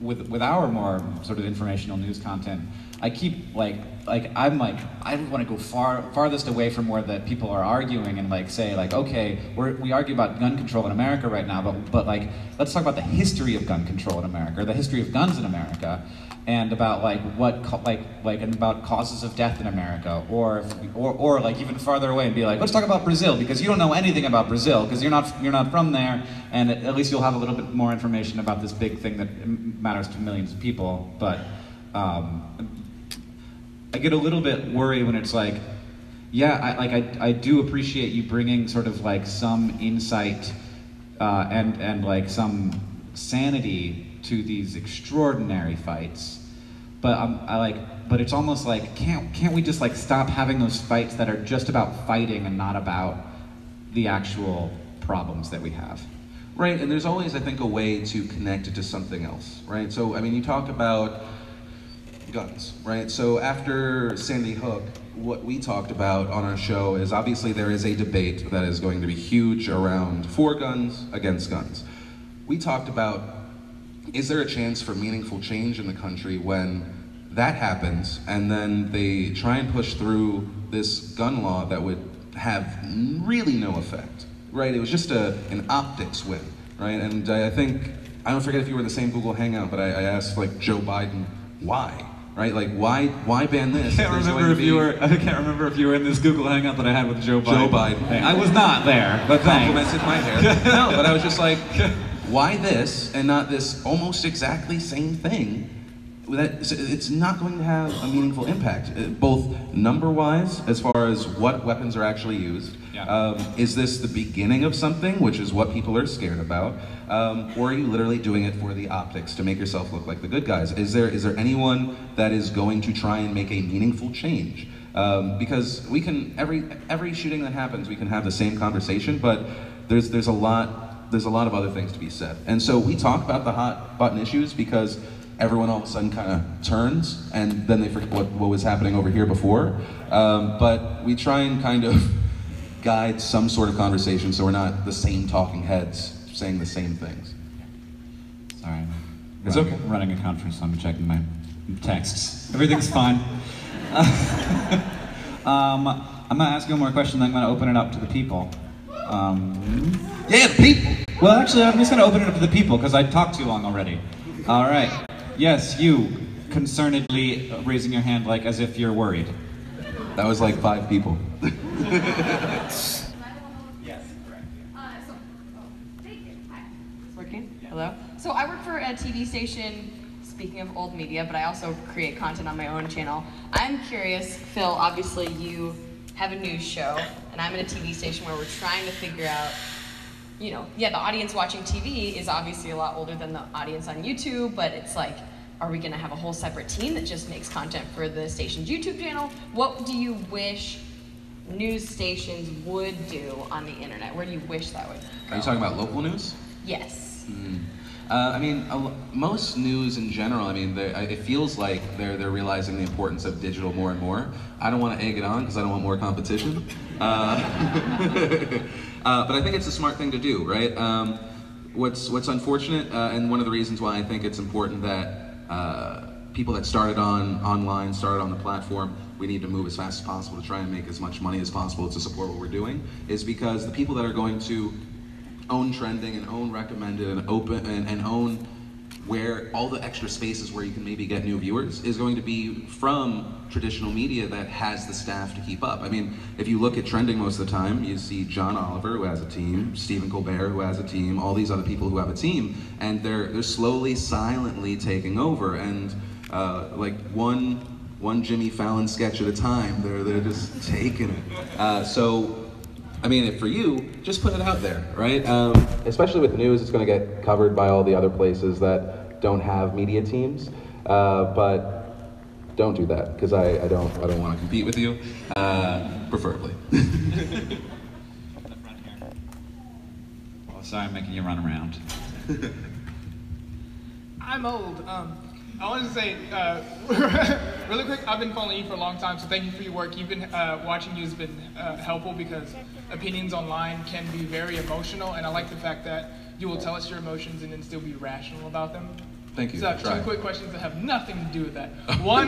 with our more sort of informational news content, I keep I want to go farthest away from where the people are arguing and like say like, okay, we argue about gun control in America right now, but like let's talk about the history of gun control in America, or the history of guns in America, and about like and about causes of death in America, or like even farther away and be like, let's talk about Brazil, because you don't know anything about Brazil because you're not from there, and at least you'll have a little bit more information about this big thing that matters to millions of people. But I get a little bit worried when it's like, yeah, I do appreciate you bringing sort of like some insight and like some sanity to these extraordinary fights, but it's almost like can't we just like stop having those fights that are just about fighting and not about the actual problems that we have? Right, and there's always, I think, a way to connect it to something else, right? So, I mean, you talk about guns, right? So after Sandy Hook, what we talked about on our show is obviously there is a debate that is going to be huge around for guns, against guns. We talked about, is there a chance for meaningful change in the country when that happens and then they try and push through this gun law that would have really no effect, right? It was just an optics win, right? And I think, I don't forget if you were in the same Google Hangout, but I asked like Joe Biden, why? Right, like why ban this? I can't remember if you were in this Google Hangout that I had with Joe Biden. Joe Biden. I was not there, but complimented my hair. No, but I was just like, why this and not this almost exactly same thing? It's not going to have a meaningful impact, both number-wise, as far as what weapons are actually used. Yeah. Is this the beginning of something, which is what people are scared about? Or are you literally doing it for the optics, to make yourself look like the good guys? Is there anyone that is going to try and make a meaningful change? Because we can, every shooting that happens, we can have the same conversation, but there's a lot of other things to be said. And so we talk about the hot button issues because everyone all of a sudden kind of turns and then they forget what was happening over here before. But we try and kind of guide some sort of conversation so we're not the same talking heads saying the same things. Sorry. It's okay. Running a conference, so I'm checking my texts. Everything's fine. I'm going to ask you one more question, then I'm going to open it up to the people. Yeah, the people! Well, actually, I'm just going to open it up to the people because I talked too long already. All right. Yes, you. concernedly raising your hand like as if you're worried. That was like 5 people. Yes, correct. It's working? Hello? So I work for a TV station, speaking of old media, but I also create content on my own channel. I'm curious, Phil, obviously you have a news show, and I'm at a TV station where we're trying to figure out, you know, yeah, the audience watching TV is obviously a lot older than the audience on YouTube, but it's like, are we gonna have a whole separate team that just makes content for the station's YouTube channel? What do you wish news stations would do on the internet? Where do you wish that would go? Are you talking about local news? Yes. I mean, most news in general, I mean, it feels like they're realizing the importance of digital more and more. I don't want to egg it on because I don't want more competition. But I think it's a smart thing to do, right? What's unfortunate, and one of the reasons why I think it's important that people that started online, started on the platform, we need to move as fast as possible to try and make as much money as possible to support what we're doing, is because the people that are going to own trending and own recommended and open and own where all the extra spaces where you can maybe get new viewers is going to be from traditional media that has the staff to keep up. I mean, if you look at trending most of the time, you see John Oliver, who has a team, Stephen Colbert, who has a team, all these other people who have a team, and they're slowly, silently taking over. And like one Jimmy Fallon sketch at a time, they're just taking it. So. I mean, for you, just put it out there, right? Especially with news, it's going to get covered by all the other places that don't have media teams. But don't do that, because I don't want to compete with you, preferably. Oh, sorry, I'm making you run around. I'm old. I wanted to say, really quick, I've been following you for a long time, so thank you for your work. You've been, watching you has been helpful because opinions online can be very emotional, and I like the fact that you will tell us your emotions and then still be rational about them. Thank you. So I have 2 quick questions that have nothing to do with that. One,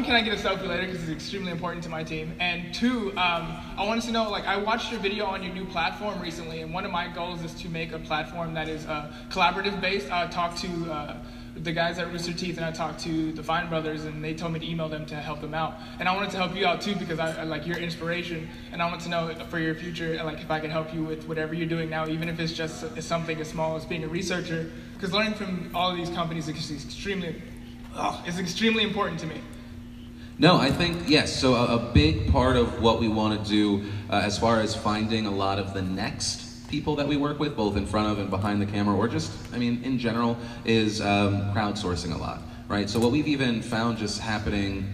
can I get a selfie later because it's extremely important to my team? And 2, I wanted to know, like, I watched your video on your new platform recently, and one of my goals is to make a platform that is collaborative based. I talked to the guys at Rooster Teeth, and I talked to the Fine Brothers, and they told me to email them to help them out. And I wanted to help you out too because I like your inspiration, and I want to know for your future, like if I can help you with whatever you're doing now, even if it's just something as small as being a researcher. Because learning from all of these companies is extremely important to me. No, I think, yes, so a big part of what we want to do as far as finding a lot of the next people that we work with, both in front of and behind the camera, or just, I mean, in general, is crowdsourcing a lot, right? So what we've even found just happening,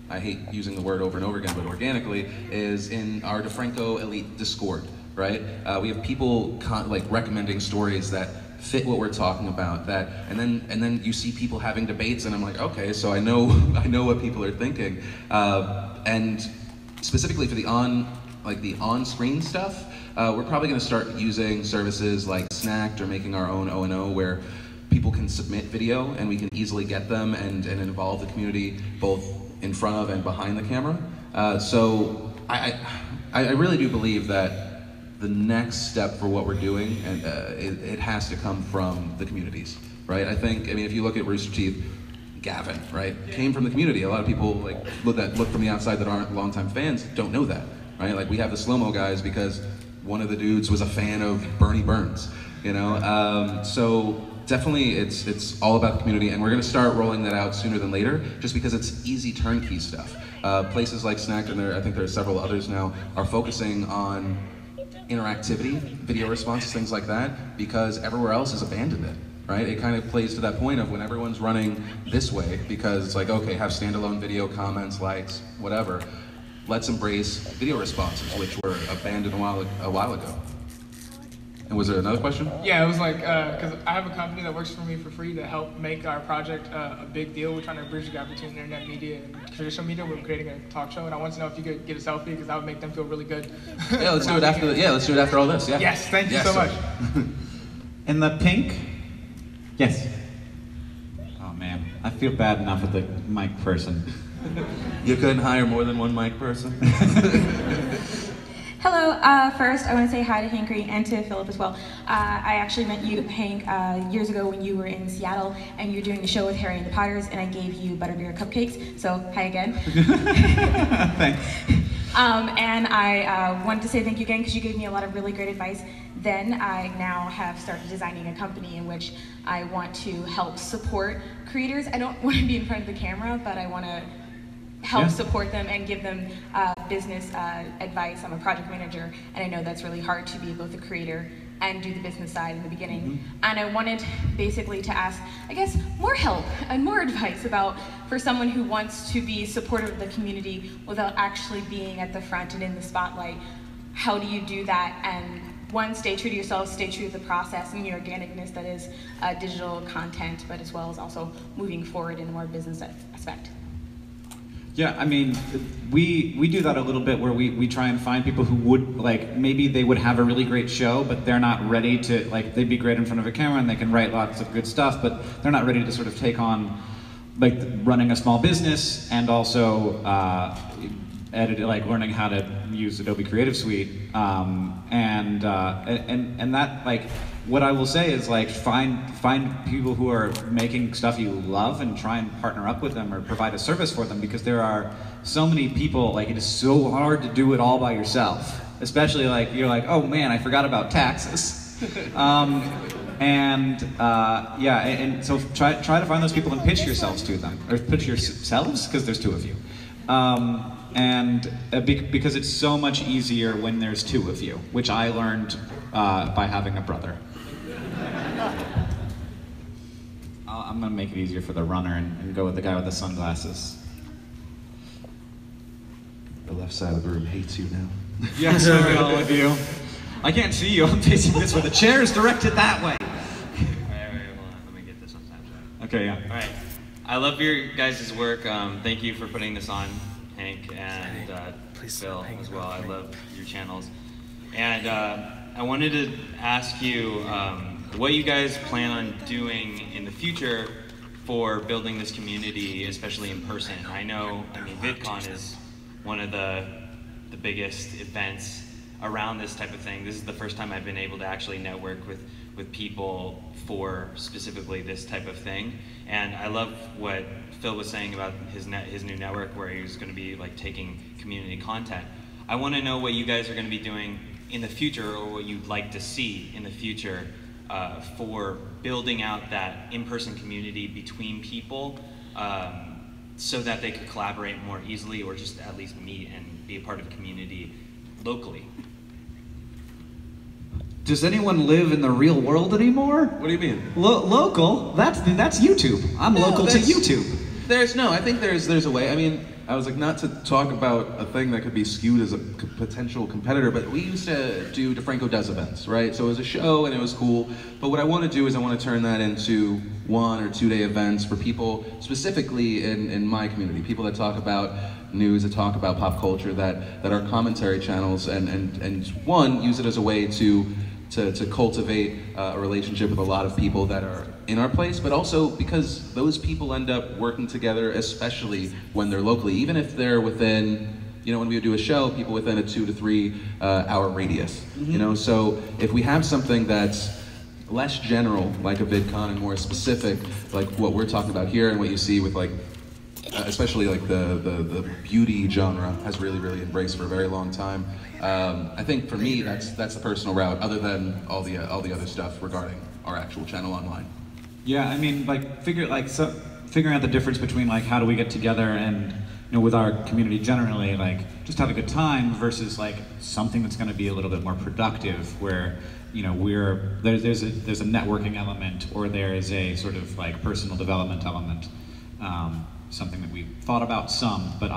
I hate using the word over and over again, but organically, is in our DeFranco Elite Discord, right? We have people like recommending stories that fit what we're talking about, and then you see people having debates, and I'm like, okay, so I know what people are thinking, and specifically for the on-screen stuff. We're probably going to start using services like Snacked or making our own O&O where people can submit video and we can easily get them and involve the community both in front of and behind the camera. So I really do believe that the next step for what we're doing, and it has to come from the communities, right? I mean, if you look at Rooster Teeth, Gavin, right, came from the community. A lot of people like look from the outside that aren't longtime fans don't know that, right? Like we have the slow-mo guys because one of the dudes was a fan of Bernie Burns, you know? So definitely it's all about the community, and we're gonna start rolling that out sooner than later, just because it's easy turnkey stuff. Places like Snack, and I think there are several others now, are focusing on interactivity, video responses, things like that, because everywhere else has abandoned it, right? It kind of plays to that point of when everyone's running this way, because it's like, okay, have standalone video, comments, likes, whatever. Let's embrace video responses, which were abandoned a while ago. And was there another question? Yeah, it was like, because I have a company that works for me for free to help make our project a big deal. We're trying to bridge the gap between internet media and traditional media. We're creating a talk show, and I want to know if you could get a selfie, because that would make them feel really good. Yeah, let's do it after. Let's do it after all this. Yeah. Yes, thank you so much. In the pink? Yes. Oh man, I feel bad enough with the mic person. You couldn't hire more than one mic person? Hello. First, I want to say hi to Hank Green and to Philip as well. I actually met you, Hank, years ago when you were in Seattle and you were doing the show with Harry and the Potters, and I gave you butterbeer cupcakes. So, hi again. Thanks. And I wanted to say thank you again because you gave me a lot of really great advice. Then I now have started designing a company in which I want to help support creators. I don't want to be in front of the camera, but I want to help support them and give them business advice. I'm a project manager, and I know that's really hard to be both a creator and do the business side in the beginning. And I wanted basically to ask, I guess, more help and more advice about, for someone who wants to be supportive of the community without actually being at the front and in the spotlight. How do you do that? And one, stay true to yourself, stay true to the process and the organicness that is digital content, but as well as also moving forward in a more business aspect. Yeah, I mean, we do that a little bit where we try and find people who would, like, maybe they would have a really great show, but they're not ready to, like, they'd be great in front of a camera and they can write lots of good stuff, but they're not ready to sort of take on, like, running a small business and also like learning how to use Adobe Creative Suite. And that, like, what I will say is, like, find people who are making stuff you love and try and partner up with them or provide a service for them, because there are so many people, like, it is so hard to do it all by yourself. Especially, like, you're like, oh man, I forgot about taxes. And so try to find those people and pitch yourselves to them, or pitch yourselves, because there's two of you. Because it's so much easier when there's two of you, which I learned by having a brother. I'm gonna make it easier for the runner and go with the guy with the sunglasses. The left side of the room hates you now. Yes, look at all of you. I can't see you, I'm facing this way. The chair is directed that way. Alright, hold on, let me get this on Snapchat. Okay, yeah. Alright, I love your guys' work. Thank you for putting this on, Hank, and Phil as well. I love your channels. And I wanted to ask you what you guys plan on doing in the future for building this community, especially in person. I mean, VidCon is one of the biggest events around this type of thing. This is the first time I've been able to actually network with people for specifically this type of thing. And I love what Phil was saying about his new network, where he was going to be, like, taking community content. I want to know what you guys are going to be doing in the future, or what you'd like to see in the future for building out that in-person community between people, so that they could collaborate more easily, or just at least meet and be a part of a community locally. Does anyone live in the real world anymore? What do you mean? Local? That's YouTube. I'm local to YouTube. I think there's a way. I mean, I was like, not to talk about a thing that could be skewed as a potential competitor, but we used to do DeFranco Does events, right? So it was a show and it was cool, but what I want to do is I want to turn that into 1 or 2 day events for people specifically in my community, people that talk about news, that talk about pop culture, that are commentary channels, and one, use it as a way to cultivate a relationship with a lot of people that are in our place, but also because those people end up working together, especially when they're locally, even if they're within, you know, when we do a show, people within a 2 to 3 hour radius, you know, so if we have something that's less general, like a VidCon, and more specific, like what we're talking about here and what you see with, like, especially like the beauty genre has really embraced for a very long time. I think for me, that's the personal route, other than all the other stuff regarding our actual channel online. Yeah, I mean, like, figuring out the difference between, like, how do we get together and, you know, with our community generally, like, just have a good time versus, like, something that's going to be a little bit more productive, where, you know, there's a networking element, or there is a sort of, like, personal development element. Something that we thought about some, but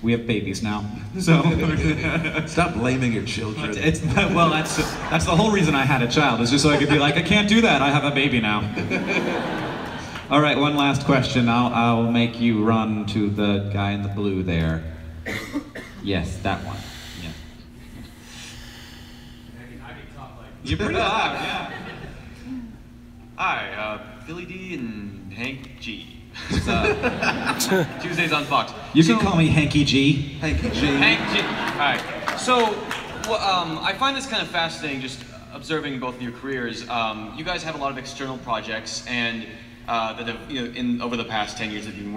we have babies now, so stop blaming your children. Well, that's the whole reason I had a child, is just so I could be like, I can't do that, I have a baby now. All right, one last question. I'll make you run to the guy in the blue there. Yes, that one. Yeah. You're pretty loud, yeah. Hi, Billy D and Hank G. Tuesdays on Fox. You can call me Hanky G. Hanky G. Hank G. Alright, So, I find this kind of fascinating, just observing both of your careers. You guys have a lot of external projects, and that have, over the past 10 years, that you've been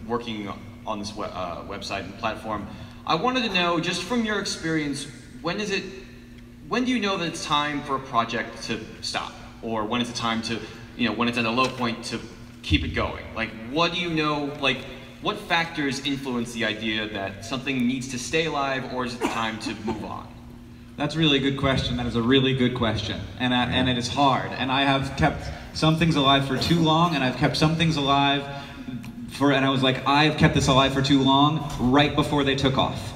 working on this website and platform. I wanted to know, just from your experience, when do you know that it's time for a project to stop, or when is it time to, when it's at a low point to keep it going? Like, what do you know? Like, what factors influence the idea that something needs to stay alive, or is it time to move on? That's a really good question. That is a really good question, and it is hard. And I have kept some things alive for too long, and I've kept some things alive and I was like, I've kept this alive for too long, right before they took off.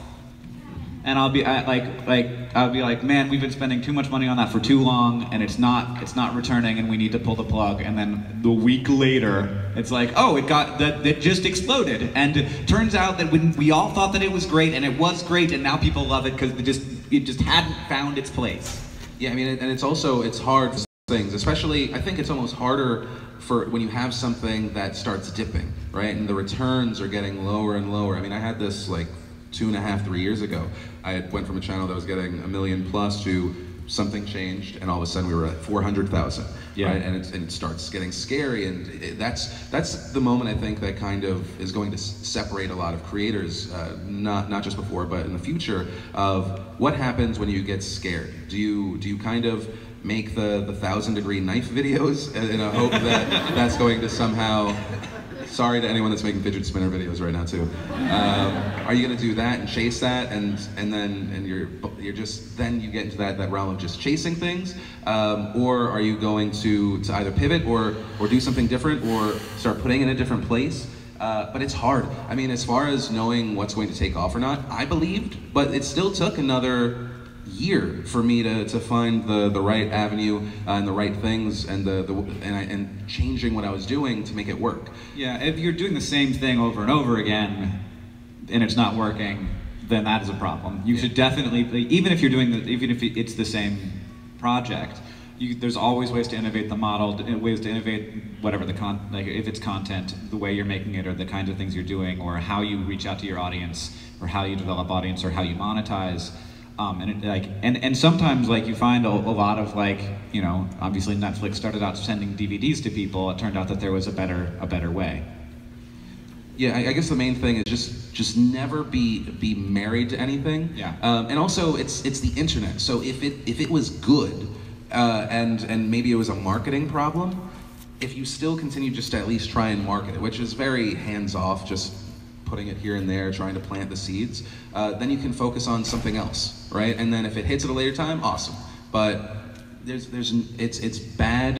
And I'll be like, man, we've been spending too much money on that for too long, and it's not returning, and we need to pull the plug. And then the week later, it's like, oh, it just exploded. And it turns out that when we all thought that it was great, and it was great, and now people love it because it just hadn't found its place. Yeah, I mean, and it's hard for things, especially, I think it's almost harder for when you have something that starts dipping, right? And the returns are getting lower and lower. I mean, I had this like 2.5, 3 years ago. I went from a channel that was getting 1 million plus to something changed, and all of a sudden we were at 400,000. Yeah. Right? And it starts getting scary, and that's the moment I think that kind of is going to separate a lot of creators, not just before, but in the future, of what happens when you get scared. Do you kind of make the 1,000-degree knife videos in a hope that that's going to somehow... Sorry to anyone that's making fidget spinner videos right now too. Are you going to do that and chase that, and you're just then you get into that realm of just chasing things, or are you going to either pivot or do something different or start putting it in a different place? But it's hard. I mean, as far as knowing what's going to take off or not, I believed, but it still took another year for me to find the right avenue and the right things and changing what I was doing to make it work. Yeah, if you're doing the same thing over and over again and it's not working, then that is a problem. You should definitely, even if it's the same project, there's always ways to innovate the model, ways to innovate whatever if it's content, the way you're making it, or the kinds of things you're doing, or how you reach out to your audience, or how you develop audience, or how you monetize. And sometimes you find a lot of obviously Netflix started out sending DVDs to people. It turned out that there was a better way. Yeah, I guess the main thing is just never be married to anything. Yeah. And also it's the internet. So if it was good and maybe it was a marketing problem, if you still continue just to at least try and market it, which is very hands off, just putting it here and there, trying to plant the seeds, then you can focus on something else, right? And then if it hits at a later time, awesome. But it's bad